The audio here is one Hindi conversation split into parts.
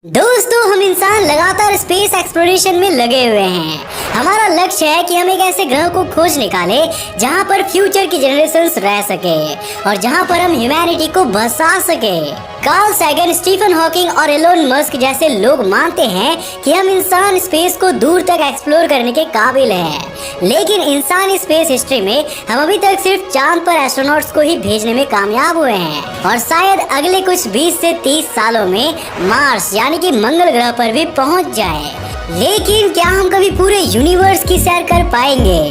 दोस्तों, हम इंसान लगातार स्पेस एक्सप्लोरेशन में लगे हुए हैं। हमारा लक्ष्य है कि हम एक ऐसे ग्रह को खोज निकाले जहां पर फ्यूचर की जनरेशंस रह सके और जहां पर हम ह्यूमैनिटी को बसा सके। कार्ल सैगन, स्टीफन हॉकिंग और एलोन मस्क जैसे लोग मानते हैं कि हम इंसान स्पेस को दूर तक एक्सप्लोर करने के काबिल हैं, लेकिन इंसानी स्पेस हिस्ट्री में हम अभी तक सिर्फ चांद पर एस्ट्रोनॉट्स को ही भेजने में कामयाब हुए हैं और शायद अगले कुछ 20 से 30 सालों में मार्स यानी कि मंगल ग्रह पर भी पहुंच जाए। लेकिन क्या हम कभी पूरे यूनिवर्स की सैर कर पाएंगे,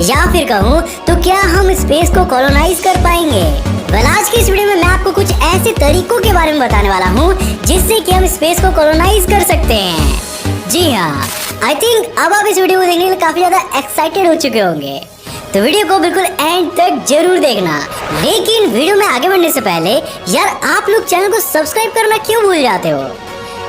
या फिर कहूँ तो क्या हम स्पेस को कॉलोनाइज कर पाएंगे? आज की इस वीडियो में मैं आपको कुछ ऐसे तरीकों के बारे में बताने वाला हूँ जिससे कि हम स्पेस को कॉलोनाइज कर सकते हैं। जी हाँ, आई थिंक अब आप इस वीडियो को देखने के लिए काफी ज्यादा एक्साइटेड हो चुके होंगे, तो वीडियो को बिल्कुल एंड तक जरूर देखना। लेकिन वीडियो में आगे बढ़ने से पहले यार, आप लोग चैनल को सब्सक्राइब करना क्यों भूल जाते हो?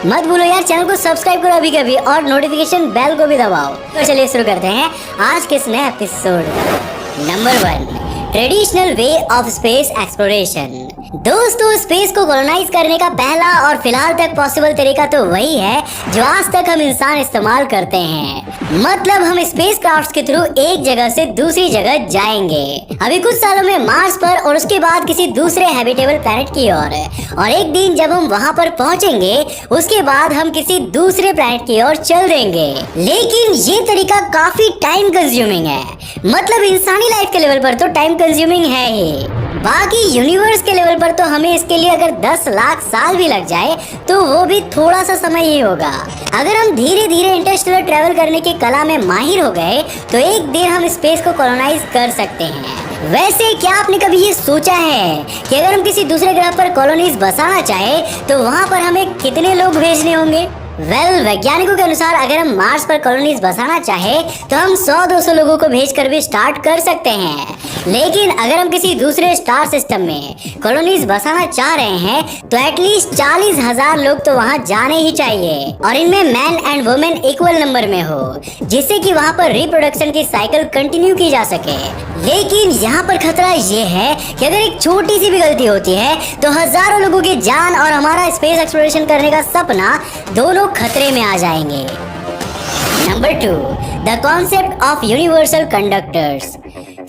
मत भूलो यार, चैनल को सब्सक्राइब करो अभी कभी और नोटिफिकेशन बेल को भी दबाओ। तो चलिए शुरू करते हैं आज के इस नए episode. Number 1, traditional way of space exploration. दोस्तों, स्पेस को कॉलोनाइज करने का पहला और फिलहाल तक पॉसिबल तरीका तो वही है जो आज तक हम इंसान इस्तेमाल करते हैं। मतलब हम स्पेस क्राफ्ट के थ्रू एक जगह से दूसरी जगह जाएंगे। अभी कुछ सालों में मार्स पर और उसके बाद किसी दूसरे हैबिटेबल प्लैनेट की ओर, और एक दिन जब हम वहां पर पहुंचेंगे उसके बाद हम किसी दूसरे प्लैनेट की ओर चल देंगे। लेकिन ये तरीका काफी टाइम कंज्यूमिंग है। मतलब इंसानी लाइफ के लेवल पर तो टाइम कंज्यूमिंग है ही, बाकी यूनिवर्स के लेवल पर तो हमें इसके लिए अगर 10 लाख साल भी लग जाए तो वो भी थोड़ा सा समय ही होगा। अगर हम धीरे धीरे इंटरस्टेलर ट्रैवल करने की कला में माहिर हो गए तो एक दिन हम स्पेस को कॉलोनाइज कर सकते हैं। वैसे क्या आपने कभी ये सोचा है कि अगर हम किसी दूसरे ग्रह पर कॉलोनीज बसाना चाहे तो वहाँ पर हमें कितने लोग भेजने होंगे? वैज्ञानिकों के अनुसार अगर हम मार्स पर कॉलोनीज बसाना चाहे तो हम 100-200 लोगों को भेजकर भी स्टार्ट कर सकते हैं। लेकिन अगर हम किसी दूसरे स्टार सिस्टम में कॉलोनीज बसाना चाह रहे हैं तो एटलीस्ट 40,000 लोग तो वहां जाने ही चाहिए, और इनमें man and women equal number में हो, जिससे कि वहां पर रिप्रोडक्शन की साइकिल कंटिन्यू की जा सके। लेकिन यहाँ पर खतरा ये है कि अगर एक छोटी सी भी गलती होती है तो हजारों लोगों की जान और हमारा स्पेस एक्सप्लोरेशन करने का सपना दोनों खतरे में आ जाएंगे। Number 2, the concept of universal conductors.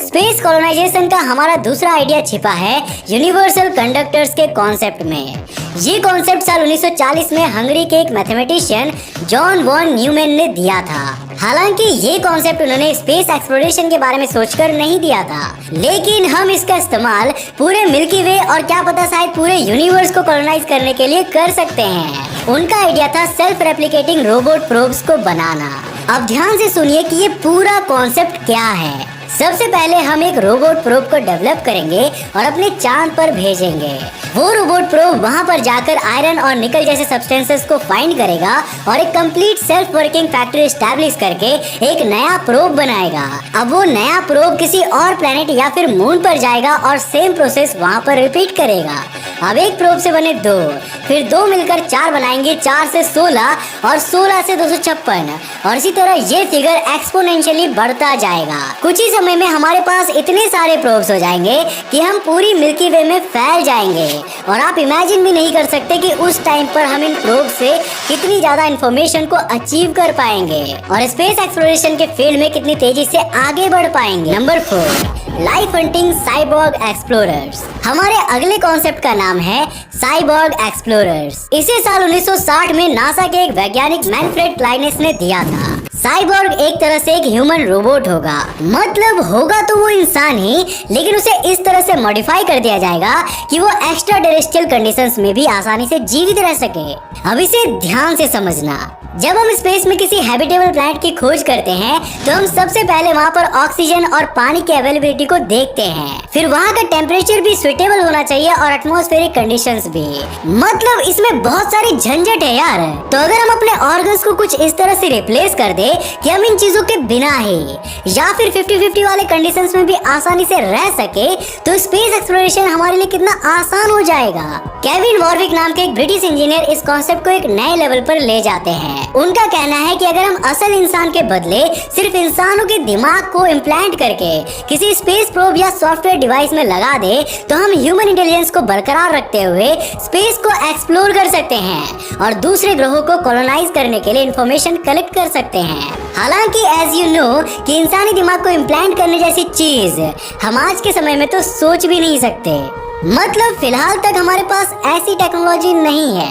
Space colonization का हमारा दूसरा आइडिया छिपा है यूनिवर्सल कंडक्टर्स के कॉन्सेप्ट में। ये कॉन्सेप्ट साल 1940 में हंगरी के एक मैथमेटिशियन जॉन वॉन न्यूमैन ने दिया था। हालांकि ये कॉन्सेप्ट उन्होंने स्पेस एक्सप्लोरेशन के बारे में सोचकर नहीं दिया था, लेकिन हम इसका इस्तेमाल पूरे मिल्की वे और क्या पता शायद पूरे यूनिवर्स को कॉलोनाइज करने के लिए कर सकते हैं। उनका आइडिया था सेल्फ रेप्लिकेटिंग रोबोट प्रोब्स को बनाना। अब ध्यान से सुनिए कि ये पूरा कॉन्सेप्ट क्या है। सबसे पहले हम एक रोबोट प्रोब को डेवलप करेंगे और अपने चांद पर भेजेंगे। वो रोबोट प्रोब वहां पर जाकर आयरन और निकल जैसे सब्सटेंसेस को फाइंड करेगा और एक complete self working factory establish करके एक नया प्रोब बनाएगा। अब वो नया प्रोब किसी और प्लेनेट या फिर मून पर जाएगा और सेम प्रोसेस वहां पर रिपीट करेगा। अब एक प्रोब से बने 2, फिर 2 मिलकर 4 बनाएंगे, 4 से 16 और 16 से 256, और इसी तरह ये फिगर एक्सपोनेंशियली बढ़ता जाएगा। कुछ ही समय में हमारे पास इतने सारे प्रोब्स हो जाएंगे कि हम पूरी मिल्की वे में फैल जाएंगे, और आप इमेजिन भी नहीं कर सकते कि उस टाइम पर हम इन प्रोब से कितनी ज्यादा इंफॉर्मेशन को अचीव कर पाएंगे और स्पेस एक्सप्लोरेशन के फील्ड में कितनी तेजी से आगे बढ़ पाएंगे। Number 4, life hunting cyborg explorers. हमारे अगले कॉन्सेप्ट का नाम है साइबॉर्ग एक्सप्लोरर्स। इसे साल 1960 में नासा के एक वैज्ञानिक मैनफ्रेड क्लाइनेस ने दिया था। साइबॉर्ग एक तरह से एक ह्यूमन रोबोट होगा। मतलब होगा तो वो इंसान ही, लेकिन उसे इस तरह से मॉडिफाई कर दिया जाएगा कि वो एक्स्ट्रा टेरेस्ट्रियल कंडीशंस में भी आसानी से जीवित रह सके। अब इसे ध्यान से समझना। जब हम स्पेस में किसी हैबिटेबल प्लैनेट की खोज करते हैं तो हम सबसे पहले वहाँ पर ऑक्सीजन और पानी की अवेलेबिलिटी को देखते हैं। फिर वहाँ का टेम्परेचर भी सुइटेबल होना चाहिए और एटमॉस्फेरिक कंडीशंस भी। मतलब इसमें बहुत सारी झंझट है यार। तो अगर हम अपने ऑर्गन्स को कुछ इस तरह से रिप्लेस कर दें सकते कि हम इन चीजों के बिना ही या फिर 50-50 वाले कंडीशंस में भी आसानी से रह सके, तो स्पेस एक्सप्लोरेशन हमारे लिए कितना आसान हो जाएगा। केविन वॉर्विक नाम के एक ब्रिटिश इंजीनियर इस कॉन्सेप्ट को एक नए लेवल पर ले जाते हैं। उनका कहना है कि अगर हम असल इंसान के बदले सिर्फ इंसानों के दिमाग को इम्प्लांट करके किसी स्पेस प्रोब या सॉफ्टवेयर डिवाइस में लगा दे, तो हम ह्यूमन इंटेलिजेंस को बरकरार रखते हुए स्पेस को एक्सप्लोर कर सकते हैं और दूसरे ग्रहों को कॉलोनाइज करने के लिए इंफॉर्मेशन कलेक्ट कर सकते हैं। हालांकि एज यू नो कि इंसानी दिमाग को इम्प्लांट करने जैसी चीज हम आज के समय में तो सोच भी नहीं सकते। मतलब फिलहाल तक हमारे पास ऐसी टेक्नोलॉजी नहीं है।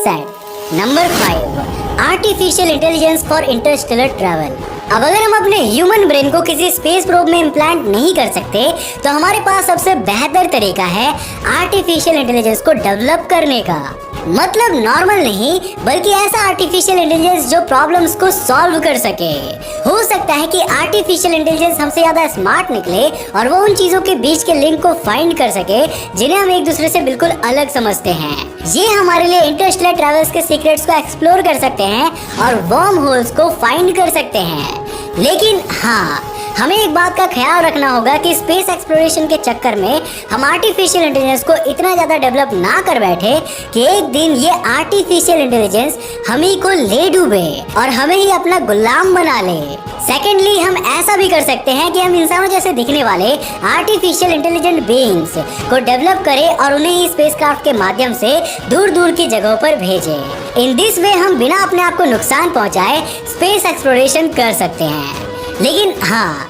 Set number 5, artificial intelligence for Interstellar travel. अब अगर हम अपने ह्यूमन ब्रेन को किसी स्पेस प्रोब में इम्प्लांट नहीं कर सकते, तो हमारे पास सबसे बेहतर तरीका है आर्टिफिशियल इंटेलिजेंस को डेवलप करने का। मतलब नॉर्मल नहीं, बल्कि ऐसा आर्टिफिशियल इंटेलिजेंस जो प्रॉब्लम्स को सॉल्व कर सके। हो सकता है कि आर्टिफिशियल इंटेलिजेंस हमसे ज्यादा स्मार्ट निकले और वो उन चीजों के बीच के लिंक को फाइंड कर सके जिन्हें हम एक दूसरे से बिल्कुल अलग समझते हैं। ये हमारे लिए इंटरस्टेलर ट्रैवल्स के सीक्रेट्स को एक्सप्लोर कर सकते हैं और वर्म होल्स को फाइंड कर सकते हैं। लेकिन हाँ, हमें एक बात का ख्याल रखना होगा कि स्पेस एक्सप्लोरेशन के चक्कर में हम आर्टिफिशियल इंटेलिजेंस को इतना ज्यादा डेवलप ना कर बैठे कि एक दिन ये आर्टिफिशियल इंटेलिजेंस हम ही को ले डूबे और हमें ही अपना गुलाम बना ले। सेकेंडली, हम ऐसा भी कर सकते हैं कि हम इंसानों जैसे दिखने वाले आर्टिफिशियल इंटेलिजेंट बीइंग्स को डेवलप करें और उन्हें ही स्पेसक्राफ्ट के माध्यम से दूर दूर की जगहों पर भेजें। इन दिस वे हम बिना अपने आप को नुकसान पहुंचाए स्पेस एक्सप्लोरेशन कर सकते हैं। लेकिन हाँ,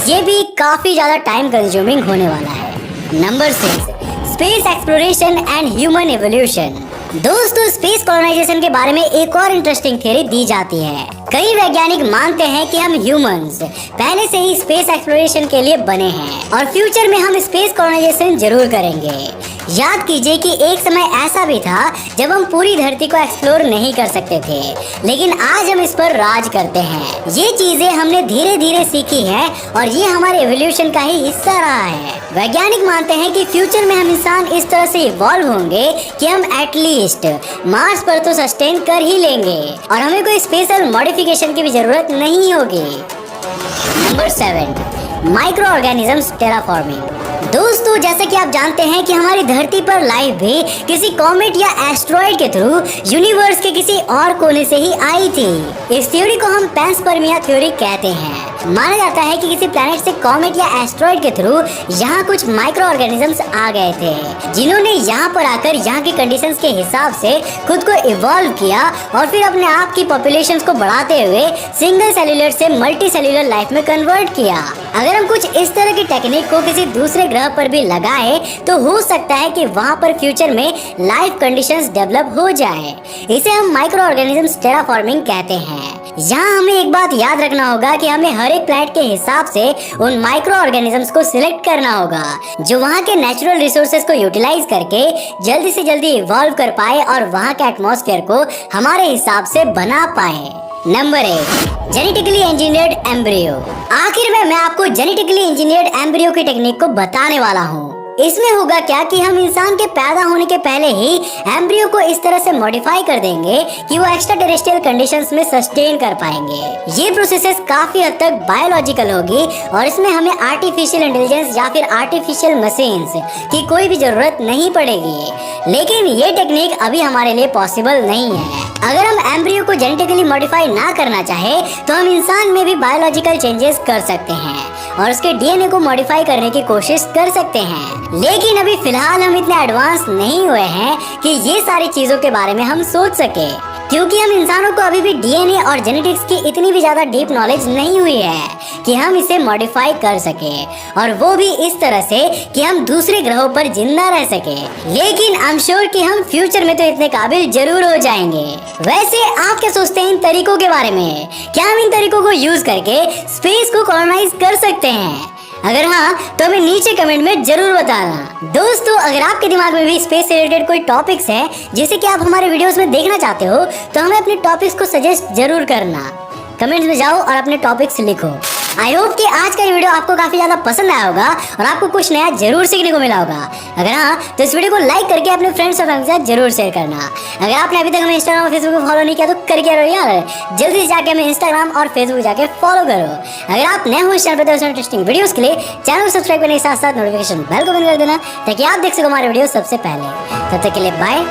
ये भी काफी ज्यादा टाइम कंज्यूमिंग होने वाला है। Number 6, space exploration and human evolution. दोस्तों, स्पेस कॉलोनाइजेशन के बारे में एक और इंटरेस्टिंग थ्योरी दी जाती है। कई वैज्ञानिक मानते हैं कि हम ह्यूमंस पहले से ही स्पेस एक्सप्लोरेशन के लिए बने हैं और फ्यूचर में हम स्पेस कॉलोनाइजेशन जरूर करेंगे। याद कीजिए कि एक समय ऐसा भी था जब हम पूरी धरती को एक्सप्लोर नहीं कर सकते थे, लेकिन आज हम इस पर राज करते हैं। ये चीजें हमने धीरे धीरे सीखी हैं और ये हमारे एवोल्यूशन का ही हिस्सा रहा है। वैज्ञानिक मानते हैं कि फ्यूचर में हम इंसान इस तरह से इवॉल्व होंगे कि हम एटलीस्ट मार्स पर तो सस्टेन कर ही लेंगे और हमें कोई स्पेशल मॉडिफिकेशन की भी जरूरत नहीं होगी। Number 7, micro organisms terraforming. दोस्तों, जैसे कि आप जानते हैं कि हमारी धरती पर लाइफ भी किसी कॉमेट या एस्ट्रॉइड के थ्रू यूनिवर्स के किसी और कोने से ही आई थी। इस थ्योरी को हम पैंसपर्मिया थ्योरी कहते हैं। माना जाता है कि किसी प्लैनेट से कॉमेट या एस्ट्रॉइड के थ्रू यहाँ कुछ माइक्रो ऑर्गेनिजम्स आ गए थे, जिन्होंने यहाँ पर आकर यहाँ की कंडीशंस के हिसाब से खुद को इवॉल्व किया और फिर अपने आप की पॉपुलेशंस को बढ़ाते हुए सिंगल सेल्यूलर से मल्टी सेल्यूलर लाइफ में कन्वर्ट किया। अगर हम कुछ इस तरह की टेक्निक को किसी दूसरे ग्रह पर भी लगाए, तो हो सकता है कि वहाँ पर फ्यूचर में लाइफ कंडीशंस डेवलप हो जाए। इसे हम माइक्रो ऑर्गेनिजम्स टेराफॉर्मिंग कहते हैं। यहाँ हमें एक बात याद रखना होगा कि हमें हर एक प्लैनेट के हिसाब से उन माइक्रो ऑर्गेनिजम्स को सिलेक्ट करना होगा जो वहाँ के नेचुरल रिसोर्सेज को यूटिलाइज करके जल्दी से जल्दी इवॉल्व कर पाए और वहाँ के एटमॉस्फेयर को हमारे हिसाब से बना पाए। Number 8, genetically engineered embryo. आखिर में मैं आपको जेनेटिकली इंजीनियर्ड एम्ब्रियो की टेक्निक को बताने वाला हूँ। इसमें होगा क्या कि हम इंसान के पैदा होने के पहले ही एम्ब्रियो को इस तरह से मॉडिफाई कर देंगे कि वो एक्स्ट्रा टेरेस्ट्रियल कंडीशंस में सस्टेन कर पाएंगे। ये प्रोसेसेस काफी हद तक बायोलॉजिकल होगी और इसमें हमें आर्टिफिशियल इंटेलिजेंस या फिर आर्टिफिशियल मशीन्स की कोई भी जरूरत नहीं पड़ेगी। लेकिन ये टेक्निक अभी हमारे लिए पॉसिबल नहीं है। अगर हम एम्ब्रियो को जेनेटिकली मॉडिफाई ना करना चाहे, तो हम इंसान में भी बायोलॉजिकल चेंजेस कर सकते हैं और उसके डीएनए को मॉडिफाई करने की कोशिश कर सकते हैं। लेकिन अभी फिलहाल हम इतने एडवांस नहीं हुए हैं कि ये सारी चीजों के बारे में हम सोच सके, क्योंकि हम इंसानों को अभी भी डीएनए और जेनेटिक्स की इतनी भी ज्यादा डीप नॉलेज नहीं हुई है कि हम इसे मॉडिफाई कर सके, और वो भी इस तरह से कि हम दूसरे ग्रहों पर जिंदा रह सके। लेकिन आई एम श्योर कि हम फ्यूचर में तो इतने काबिल जरूर हो जाएंगे। वैसे आप क्या सोचते हैं इन तरीकों के बारे में? क्या हम इन तरीकों को यूज करके स्पेस को कॉलोनाइज कर सकते हैं? अगर हाँ, तो हमें नीचे कमेंट में जरूर बताना। दोस्तों, अगर आपके दिमाग में भी स्पेस से रिलेटेड कोई टॉपिक्स है जिसे कि आप हमारे वीडियोस में देखना चाहते हो, तो हमें अपने टॉपिक्स को सजेस्ट जरूर करना। कमेंट्स में जाओ और अपने टॉपिक्स लिखो। आई होप कि आज का ये वीडियो आपको काफी ज्यादा पसंद आया होगा और आपको कुछ नया जरूर सीखने को मिला होगा। अगर हाँ तो इस वीडियो को लाइक करके अपने फ्रेंड्स और फैमिली के साथ जरूर शेयर करना। अगर आपने अभी तक हमें इंस्टाग्राम और फेसबुक को फॉलो नहीं किया तो करके रहो यार, जल्दी से जाके हमें इंस्टाग्राम और फेसबुक जाके फॉलो करो। अगर आप नए हो इस चैनल पर तो इंटरेस्टिंग वीडियोस के लिए चैनल को सब्सक्राइब करने के साथ साथ नोटिफिकेशन बेल को बंद कर देना ताकि आप देख सको हमारे वीडियो सबसे पहले। तब तक के लिए बाय।